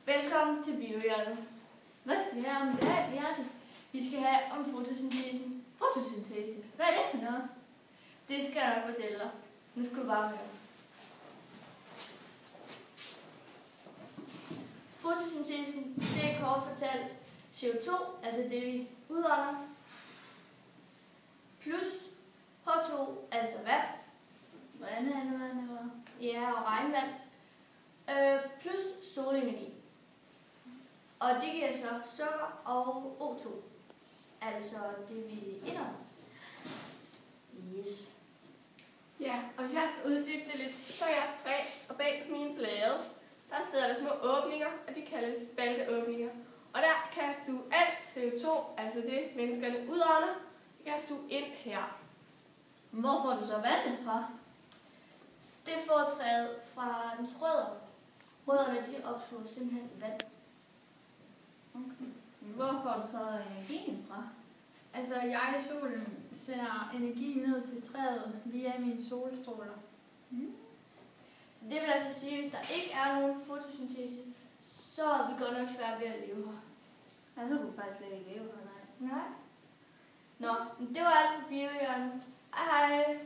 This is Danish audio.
Velkommen til Biohjørnet. Hvad skal vi have om i dag, Bjarte? Vi skal have om fotosyntesen. Fotosyntese. Hvad er det for noget? Det skal jeg nok fortælle dig. Nu skal du bare høre. Fotosyntesen, det er kort fortalt CO2, altså det vi udånder, plus H2, altså vand. Hvordan er det, vand? Ja, og regnvand. Plus solenergi. Og det giver så sukker og O2. Altså det vi indånder. Yes. Ja, og hvis jeg skal uddybe det lidt, så er jeg træ, og bag på mine blade, der sidder der små åbninger, og de kaldes spalteåbninger. Og der kan jeg suge alt CO2, altså det menneskerne udånder, det kan jeg suge ind her. Hvor får du så vandet fra? Det får træet fra dens rødder. Rødderne de opsuger simpelthen vand. Okay. Hvor får du så energien fra? Altså jeg i solen sender energi ned til træet via mine solstråler. Det vil altså sige, at hvis der ikke er nogen fotosyntese, så er vi godt nok svært ved at leve her. Ja, så kunne vi faktisk slet ikke leve her, nej. Nej. Nå, men det var alt for Biohjørnet. Hej hej.